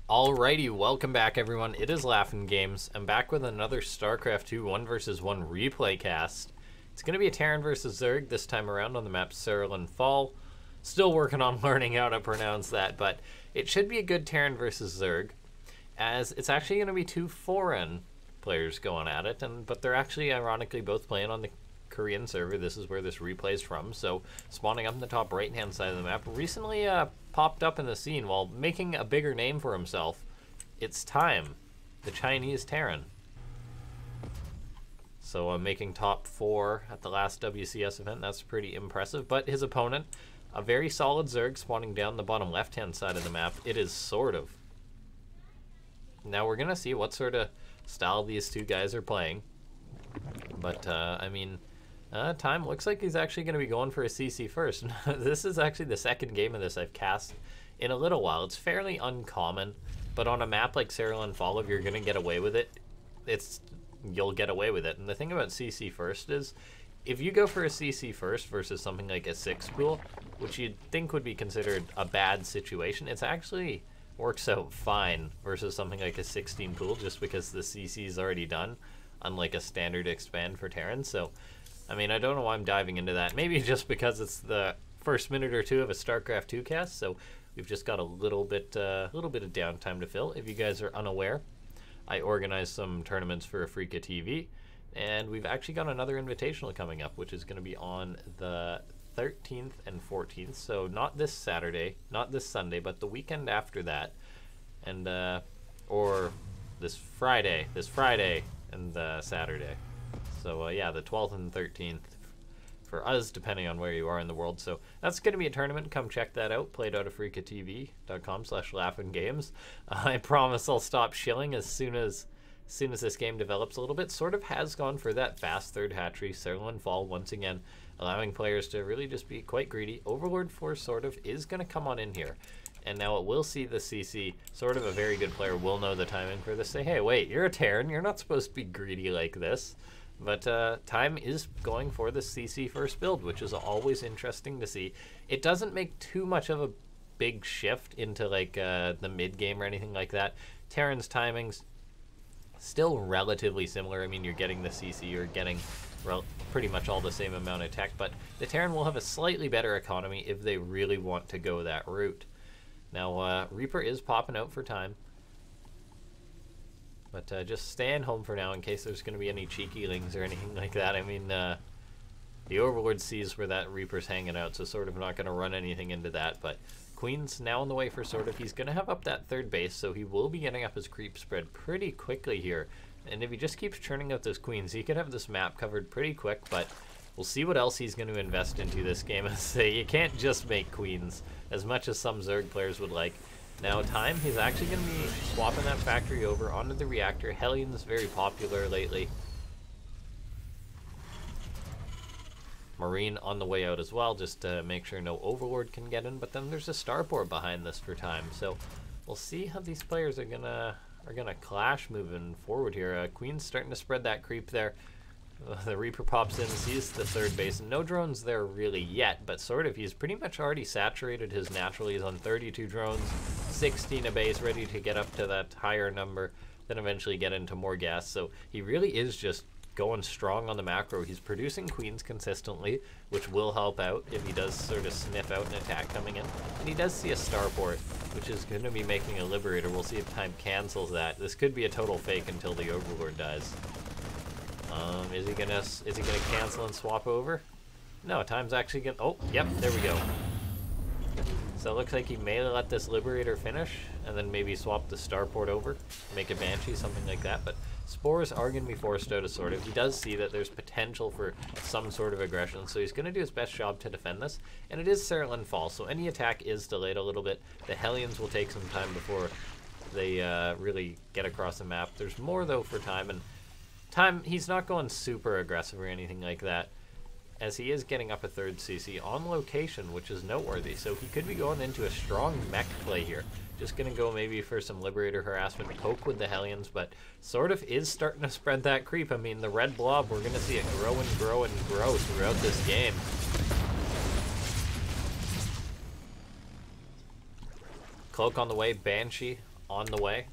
Alrighty, welcome back everyone. It is LaughNgamez. I'm back with another Starcraft 2 1 vs 1 replay cast. It's going to be a Terran versus Zerg this time around on the map Cerulean Fall. Still working on learning how to pronounce that, but it should be a good Terran versus Zerg, as it's actually going to be two foreign players going at it, but they're actually ironically both playing on the Korean server. This is where this replay is from, so spawning up in the top right hand side of the map. Recently popped up in the scene while making a bigger name for himself. It's Time, the Chinese Terran. So making top 4 at the last WCS event, that's pretty impressive. But his opponent, a very solid Zerg spawning down the bottom left hand side of the map. It is SortOf. Now we're gonna see what sort of style these two guys are playing, but I mean, Time looks like he's actually going to be going for a CC first. This is actually the second game of this I've cast in a little while. It's fairly uncommon, but on a map like Cerulean Fall, if you're going to get away with it, you'll get away with it. And the thing about CC first is, if you go for a CC first versus something like a 6 pool, which you'd think would be considered a bad situation, it's actually works out fine versus something like a 16 pool, just because the CC is already done, unlike a standard expand for Terran. So I mean, I don't know why I'm diving into that. Maybe just because it's the first minute or two of a StarCraft 2 cast, so we've just got a little bit of downtime to fill. If you guys are unaware, I organized some tournaments for Africa TV, and we've actually got another invitational coming up, which is going to be on the 13th and 14th. So not this Saturday, not this Sunday, but the weekend after that, and or this Friday and Saturday. So yeah, the 12th and 13th for us, depending on where you are in the world. So that's going to be a tournament. Come check that out. Played out of africatv.com/LaughNgamez. I promise I'll stop shilling as soon as this game develops a little bit. SortOf has gone for that fast third hatchery. Cerulean Fall once again, allowing players to really just be quite greedy. Overlord for SortOf is going to come on in here. And now it will see the CC. SortOf, a very good player, will know the timing for this. Say, hey, wait, you're a Terran. You're not supposed to be greedy like this. But Time is going for the CC first build, which is always interesting to see. It doesn't make too much of a big shift into like the mid game or anything like that. Terran's timings still relatively similar. I mean, you're getting the CC, you're getting pretty much all the same amount of tech, but the Terran will have a slightly better economy if they really want to go that route. Now, Reaper is popping out for Time. But just staying home for now in case there's going to be any cheekylings or anything like that. I mean, the Overlord sees where that Reaper's hanging out, so SortOf not going to run anything into that. But Queen's now on the way for SortOf. He's going to have up that third base, so he will be getting up his creep spread pretty quickly here. And if he just keeps churning out those Queens, he could have this map covered pretty quick, but we'll see what else he's going to invest into this game. I say, you can't just make Queens, as much as some Zerg players would like. Now Time, he's actually going to be swapping that factory over onto the reactor. Hellions very popular lately. Marine on the way out as well, just to make sure no Overlord can get in. But then there's a starport behind this for Time, so we'll see how these players are gonna clash moving forward here. Queen's starting to spread that creep there. The Reaper pops in, sees the third base, and no drones there really yet, but SortOf, he's pretty much already saturated his natural. He's on 32 drones, 16 a base, ready to get up to that higher number, then eventually get into more gas. So he really is just going strong on the macro. He's producing Queens consistently, which will help out if he does sort of sniff out an attack coming in. And he does see a starport, which is going to be making a Liberator. We'll see if Time cancels that. This could be a total fake until the Overlord dies. Is he gonna cancel and swap over? No, Time's actually gonna. Oh, yep, there we go. So it looks like he may let this Liberator finish, and then maybe swap the starport over, make a Banshee, something like that. But Spores are gonna be forced out of SortOf. He does see that there's potential for some sort of aggression, so he's gonna do his best job to defend this. And it is Cerulean Fall, so any attack is delayed a little bit. The Hellions will take some time before they really get across the map. There's more though for Time, and Time, he's not going super aggressive or anything like that, as he is getting up a third CC on location, which is noteworthy. So he could be going into a strong mech play here. Just going to go maybe for some Liberator harassment, poke with the Hellions, but SortOf is starting to spread that creep. I mean, the red blob, we're going to see it grow and grow and grow throughout this game. Cloak on the way, Banshee on the way.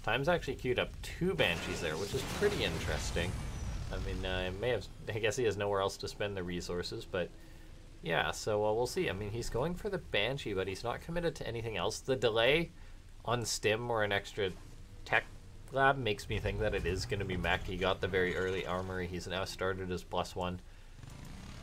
Time's actually queued up 2 Banshees there, which is pretty interesting. I mean, I guess he has nowhere else to spend the resources, but yeah, so we'll see. I mean, he's going for the Banshee, but he's not committed to anything else. The delay on Stim or an extra tech lab makes me think that it is going to be mech. He got the very early armory. He's now started his +1.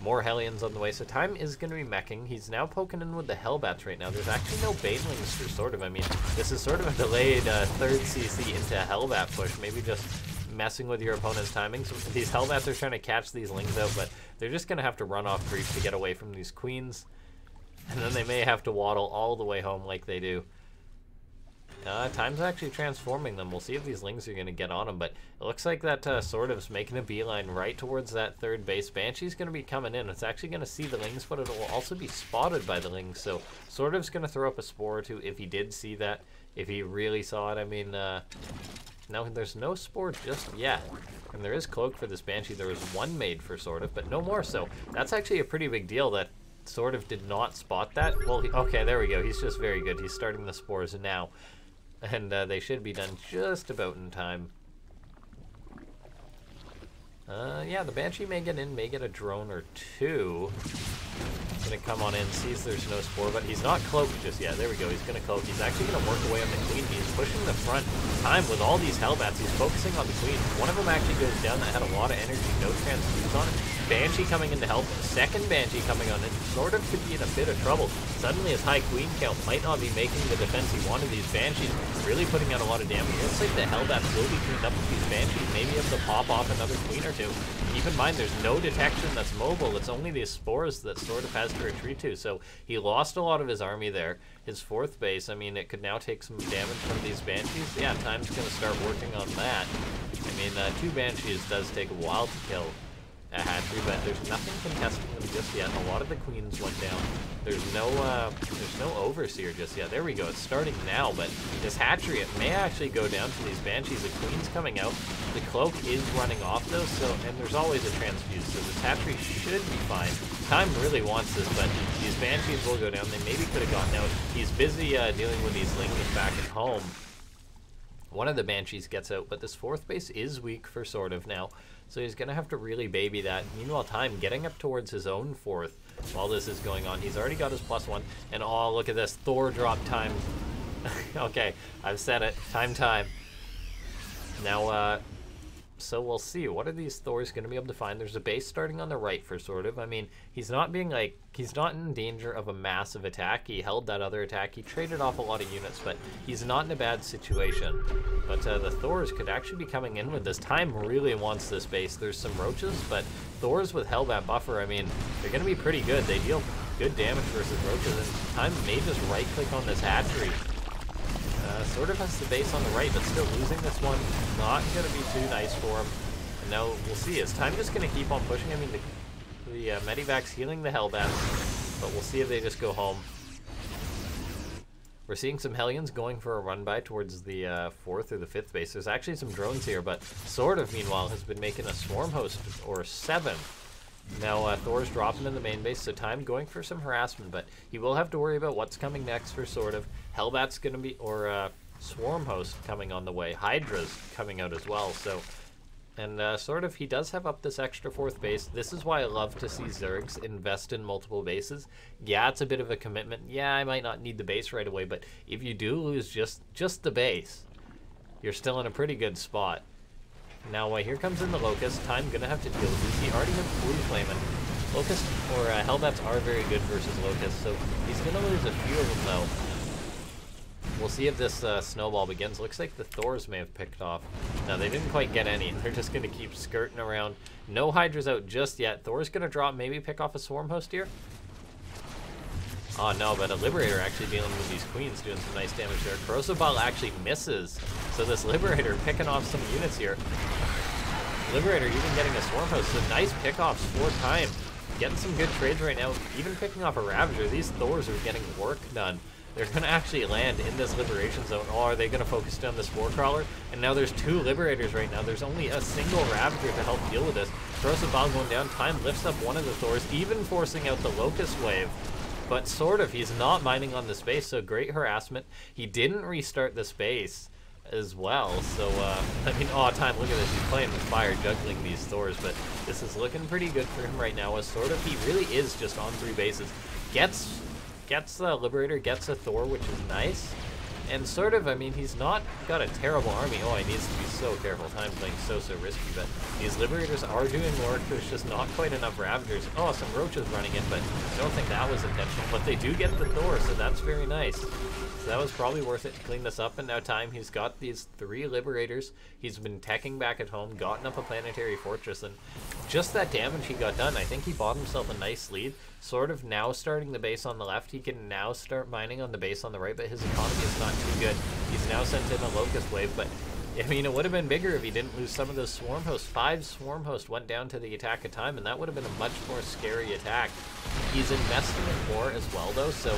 More Hellions on the way, so Time is going to be meching. He's now poking in with the Hellbats right now. There's actually no Banelings for SortOf. I mean, this is sort of a delayed 3rd CC into a Hellbat push. Maybe just messing with your opponent's timing. So these Hellbats are trying to catch these Lings out, but they're just going to have to run off creep to get away from these Queens. And then they may have to waddle all the way home like they do. Time's actually transforming them. We'll see if these Lings are going to get on them, but it looks like that SortOf's making a beeline right towards that 3rd base. Banshee's going to be coming in. It's actually going to see the Lings, but it will also be spotted by the Lings, so SortOf's going to throw up a Spore or 2 if he did see that, if he really saw it. I mean, no, there's no Spore just yet, and there is Cloak for this Banshee. There was 1 made for SortOf, but no more, so that's actually a pretty big deal that SortOf did not spot that. Well, okay, there we go. He's just very good. He's starting the Spores now. And they should be done just about in time. Yeah, the Banshee may get in, may get a drone or 2. Gonna come on in, sees there's no Spore, but he's not cloaked just yet. There we go, he's gonna cloak. He's actually gonna work away on the Queen. He's pushing the front. Time with all these Hellbats, he's focusing on the Queen. One of them actually goes down that had a lot of energy, no transfuse on it. Banshee coming in to help. Second Banshee coming on in. SortOf could be in a bit of trouble. Suddenly his high Queen count might not be making the defense he wanted. These Banshees really putting out a lot of damage. It looks like the Hellbats will be cleaned up with these Banshees. Maybe able to pop off another Queen or 2. Keep in mind, there's no detection that's mobile. It's only these Spores that SortOf has to retreat to. So he lost a lot of his army there. His 4th base, I mean, it could now take some damage from these Banshees. Yeah, Time's going to start working on that. I mean, 2 Banshees does take a while to kill a hatchery, but there's nothing contesting them just yet. A lot of the Queens went down. There's no Overseer just yet. There we go. It's starting now, but this hatchery, it may actually go down to these Banshees. The Queen's coming out. The Cloak is running off, though, so, and there's always a transfuse, so this hatchery should be fine. Time really wants this, but these Banshees will go down. They maybe could have gotten out. He's busy dealing with these Lings back at home. One of the Banshees gets out, but this 4th base is weak for SortOf now, so he's going to have to really baby that. Meanwhile, Time getting up towards his own 4th while this is going on. He's already got his +1, and oh, look at this. Thor drop Time. Okay, I've said it. Time. Now, so we'll see. What are these Thors going to be able to find? There's a base starting on the right for SortOf. I mean, he's not in danger of a massive attack. He held that other attack. He traded off a lot of units, but he's not in a bad situation. But the Thors could actually be coming in with this. Time really wants this base. There's some Roaches, but Thors with Hellbat buffer, I mean, they're going to be pretty good. They deal good damage versus Roaches, and Time may just right-click on this hatchery. SortOf has the base on the right, but still losing this one. Not going to be too nice for him. And now we'll see. Is Time just going to keep on pushing? I mean, the Medivac's healing the Hellbats, but we'll see if they just go home. We're seeing some Hellions going for a run-by towards the 4th or the 5th base. There's actually some drones here, but SortOf, meanwhile, has been making a Swarm Host, or 7. Now, Thor's dropping in the main base, so Time going for some harassment, but he will have to worry about what's coming next for SortOf. Hellbat's going to be, or Swarm Host coming on the way. Hydra's coming out as well, so. And SortOf, he does have up this extra 4th base. This is why I love to see Zergs invest in multiple bases. Yeah, it's a bit of a commitment. Yeah, I might not need the base right away, but if you do lose just the base, you're still in a pretty good spot. Now, here comes in the Locust. Time gonna have to deal with this. He already has Blue Flamin'. Locust, or Hellbats are very good versus Locust, so he's gonna lose a few of them, though. We'll see if this snowball begins. Looks like the Thors may have picked off. No, they didn't quite get any. They're just gonna keep skirting around. No Hydra's out just yet. Thor's gonna drop, maybe pick off a Swarm Host here. Oh no, but a Liberator actually dealing with these Queens, doing some nice damage there. Corrosive Ball actually misses. So this Liberator picking off some units here. Liberator even getting a Swarm Host, so nice pickoffs for Time. Getting some good trades right now, even picking off a Ravager. These Thors are getting work done. They're going to actually land in this Liberation Zone. Oh, are they going to focus down the Spore Crawler? And now there's 2 Liberators right now. There's only a single Ravager to help deal with this. Corrosive Ball going down. Time lifts up one of the Thors, even forcing out the Locust Wave. but sort of, he's not mining on this base, so great harassment. He didn't restart this base as well, so, I mean, oh, time, look at this, he's playing with fire, juggling these Thors, but this is looking pretty good for him right now, as sort of, he really is just on 3 bases. Gets the Liberator, gets a Thor, which is nice. And sort of, I mean, he's not got a terrible army. Oh, he needs to be so careful. Time playing so risky, but these Liberators are doing work. There's just not quite enough Ravagers. Oh, some Roaches running in, but I don't think that was intentional. But they do get the Thor, so that's very nice. So that was probably worth it to clean this up, and now time, he's got these 3 Liberators. He's been teching back at home, gotten up a Planetary Fortress, and just that damage he got done, I think he bought himself a nice lead. Sort of now starting the base on the left, he can now start mining on the base on the right, but his economy is not too good. He's now sent in a Locust Wave, but I mean, it would have been bigger if he didn't lose some of those Swarm Hosts. 5 Swarm Hosts went down to the attack of time, and that would have been a much more scary attack. He's investing in more as well, though, so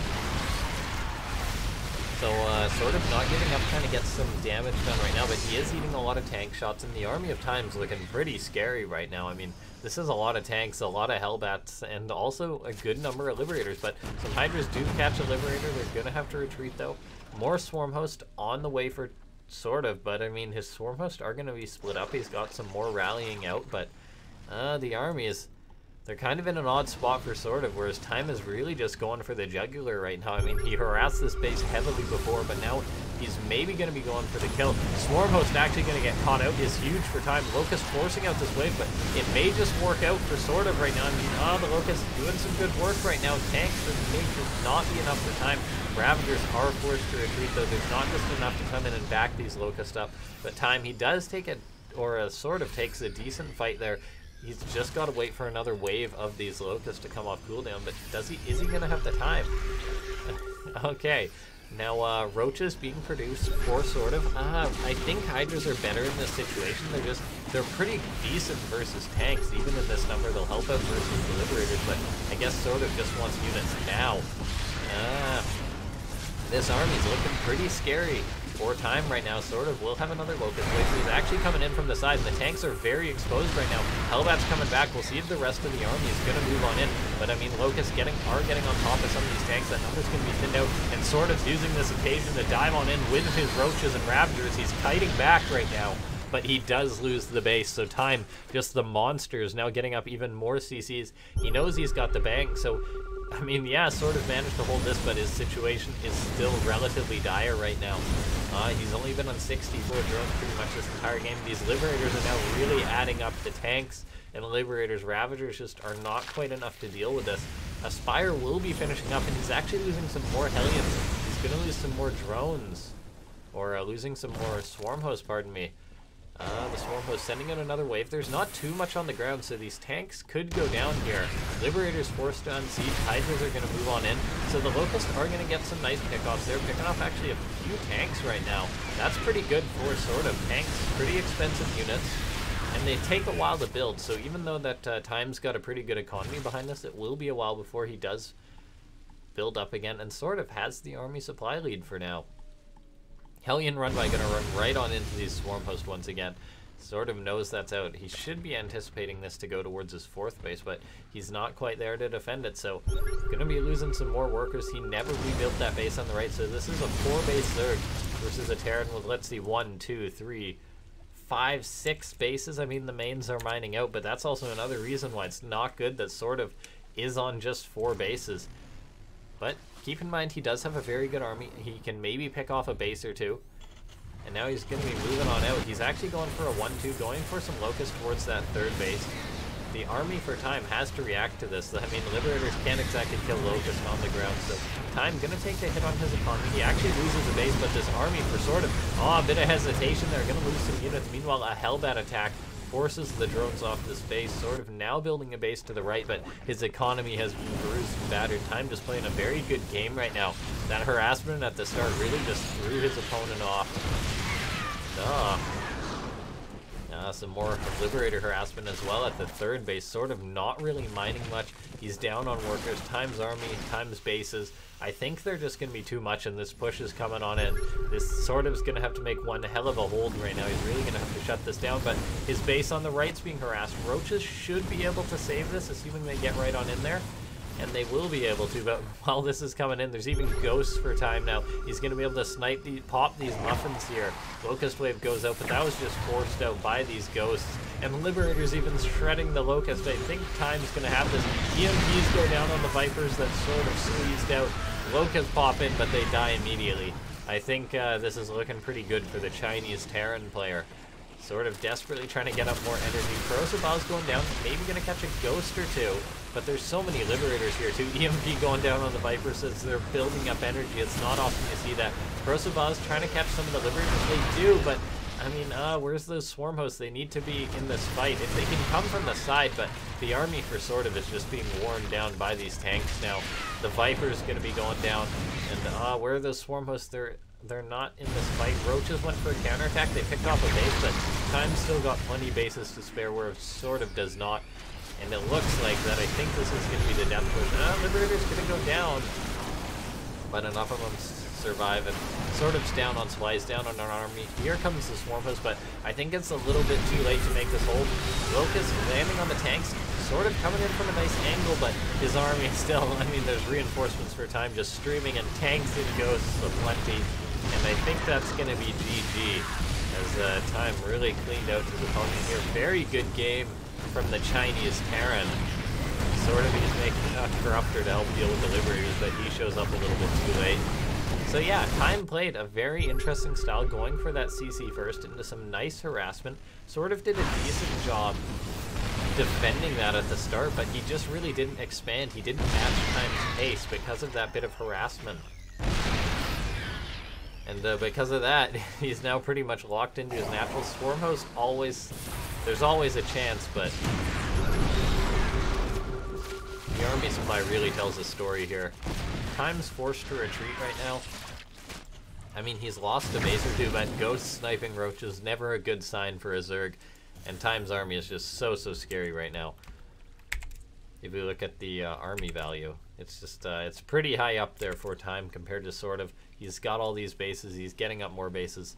sort of not giving up, trying to get some damage done right now, but he is eating a lot of tank shots, and the Army of Time's looking pretty scary right now. I mean, this is a lot of tanks, a lot of Hellbats, and also a good number of Liberators, but some Hydras do catch a Liberator. They're going to have to retreat, though. More Swarm Host on the way for sort of, but I mean, his Swarm Host are going to be split up. He's got some more rallying out, but the army is... They're kind of in an odd spot for sort of, whereas time is really just going for the jugular right now. I mean, he harassed this base heavily before, but now he's maybe going to be going for the kill. Swarm Host actually going to get caught out is huge for time. Locust forcing out this wave, but it may just work out for sort of right now. I mean, the Locust doing some good work right now. Tanks may just not be enough for time. Ravagers are forced to retreat, though. There's not just enough to come in and back these Locust up. But time, he does take sort of takes a decent fight there. He's just got to wait for another wave of these Locusts to come off cooldown, but is he going to have the time? Okay, now Roaches being produced for sort of. I think Hydras are better in this situation. They're pretty decent versus tanks. Even in this number, they'll help out versus the Liberators, but I guess sort of just wants units now. This army's looking pretty scary for time right now. Sort of will have another Locust Wave. He's actually coming in from the side, and the tanks are very exposed right now. Hellbat's coming back. We'll see if the rest of the army is going to move on in. But I mean, Locusts are getting on top of some of these tanks. That number's going to be thinned out, and sort of using this occasion to dive on in with his Roaches and Ravagers. He's kiting back right now, but he does lose the base. So time, just the monsters now getting up even more CCs. He knows he's got the bank, so I mean, yeah, sort of managed to hold this, but his situation is still relatively dire right now. He's only been on 64 drones pretty much this entire game. These Liberators are now really adding up the tanks, and the Liberators, Ravagers just are not quite enough to deal with this. Spire will be finishing up, and he's actually losing some more Hellions. He's going to lose some more drones, or losing some more Swarm Hosts, pardon me. The Swarm Host sending out another wave. There's not too much on the ground, so these tanks could go down here. Liberators forced to unseat. Hydras are going to move on in. So the Locusts are going to get some nice pickoffs. They're picking off actually a few tanks right now. That's pretty good for sort of tanks. Pretty expensive units. And they take a while to build, so even though that Time's got a pretty good economy behind this, it will be a while before he does build up again, and sort of has the army supply lead for now. Hellion Runby going to run right on into these Swarm Host once again. Sort of knows that's out. He should be anticipating this to go towards his 4th base, but he's not quite there to defend it, so going to be losing some more workers. He never rebuilt that base on the right, so this is a 4-base surge versus a Terran with, let's see, 1, 2, 3, 5, 6 bases. I mean, the mains are mining out, but that's also another reason why it's not good that sort of is on just 4 bases. But keep in mind, he does have a very good army. He can maybe pick off a base or two. And now he's going to be moving on out. He's actually going for a 1-2, going for some Locusts towards that 3rd base. The army for time has to react to this. I mean, Liberators can't exactly kill Locusts on the ground, so time going to take a hit on his economy. He actually loses a base, but this army for sort of, a bit of hesitation. They're going to lose some units. Meanwhile, a Hellbat attack forces the drones off this base, sort of now building a base to the right, but his economy has been bruised and battered. Time just playing a very good game right now. That harassment at the start really just threw his opponent off. Some more Liberator harassment as well at the 3rd base, sort of not really mining much. He's down on workers. Time's army, Time's bases. I think they're just going to be too much, and this push is coming on in. This sort of is going to have to make one hell of a hold right now. He's really going to have to shut this down, but his base on the right's being harassed. Roaches should be able to save this, assuming they get right on in there. and they will be able to, but while this is coming in, there's even ghosts for time now. He's going to be able to snipe pop these muffins here. Locust Wave goes out, but that was just forced out by these ghosts, and Liberator's even shredding the Locust. I think Time's going to have this. EMPs go down on the Vipers that sort of squeezed out. Locusts pop in, but they die immediately. I think this is looking pretty good for the Chinese Terran player. Sort of desperately trying to get up more energy. Corrosive Ball's going down, maybe going to catch a ghost or two, but there's so many Liberators here too. EMP going down on the Vipers as they're building up energy. It's not often you see that. Corrosive Ball's trying to catch some of the Liberators. They do, but I mean, where's those Swarm Hosts? They need to be in this fight. If they can come from the side, but the army for SortOf is just being worn down by these tanks now. The Viper's going to be going down, and where are those Swarm Hosts? They're not in this fight. Roaches went for a counterattack. They picked off a base, but Time's still got plenty bases to spare, where SortOf does not. And it looks like that. I think this is going to be the death push. Liberator's going to go down, but enough of them survive, and SortOf's down on supplies, down on an army. Here comes the Swarm Host, but I think it's a little bit too late to make this hold. Locust landing on the tanks, SortOf coming in from a nice angle, but his army still, I mean, there's reinforcements for time just streaming, and tanks and ghosts aplenty. And I think that's going to be GG, as Time really cleaned out his opponent here. Very good game from the Chinese Terran. SortOf he's making a Corruptor to help deal with the Liberators, but he shows up a little bit too late. So yeah, Time played a very interesting style, going for that CC first into some nice harassment. SortOf did a decent job defending that at the start, but he just really didn't expand. He didn't match Time's pace because of that bit of harassment. And because of that, he's now pretty much locked into his natural. Swarm Host there's always a chance, but the army supply really tells a story here. Time's forced to retreat right now. I mean, he's lost a base or two, but ghost sniping roaches, never a good sign for a Zerg. And Time's army is just so scary right now. If we look at the army value, it's just it's pretty high up there for Time compared to SortOf. He's got all these bases. He's getting up more bases.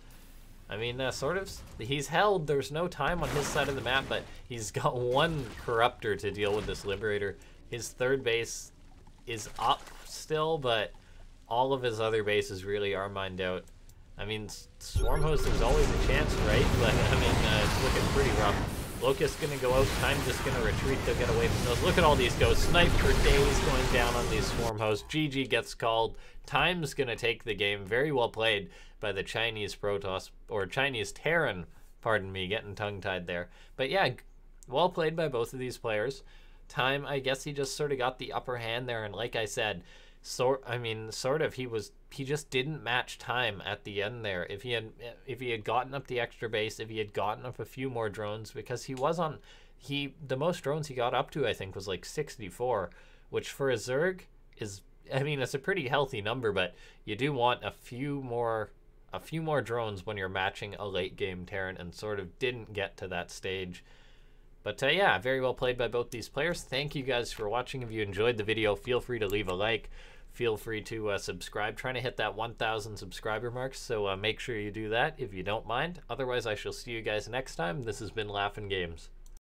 I mean, SortOf's, he's held. There's no Time on his side of the map, but he's got one Corruptor to deal with this Liberator. His third base is up still, but all of his other bases really are mined out. I mean, Swarm Host, there's always a chance, right? But, I mean, it's looking pretty rough. Locust's going to go out. Time's just going to retreat. They'll get away from those. Look at all these ghosts. Snipe for days going down on these Swarm Hosts. GG gets called. Time's going to take the game. Very well played by the Chinese Protoss, or Chinese Terran, pardon me, getting tongue-tied there. But yeah, well played by both of these players. Time, I guess he just sort of got the upper hand there, and like I said, SortOf, he just didn't match Time at the end there. If he had gotten up the extra base, if he had gotten up a few more drones, because he was on, the most drones he got up to, I think, was like 64, which for a Zerg is, I mean, it's a pretty healthy number, but you do want a few more drones when you're matching a late game Terran, and SortOf didn't get to that stage. But yeah, very well played by both these players. Thank you guys for watching. If you enjoyed the video, feel free to leave a like. Feel free to subscribe. Trying to hit that 1,000 subscriber mark, so make sure you do that if you don't mind. Otherwise, I shall see you guys next time. This has been LaughNgamez.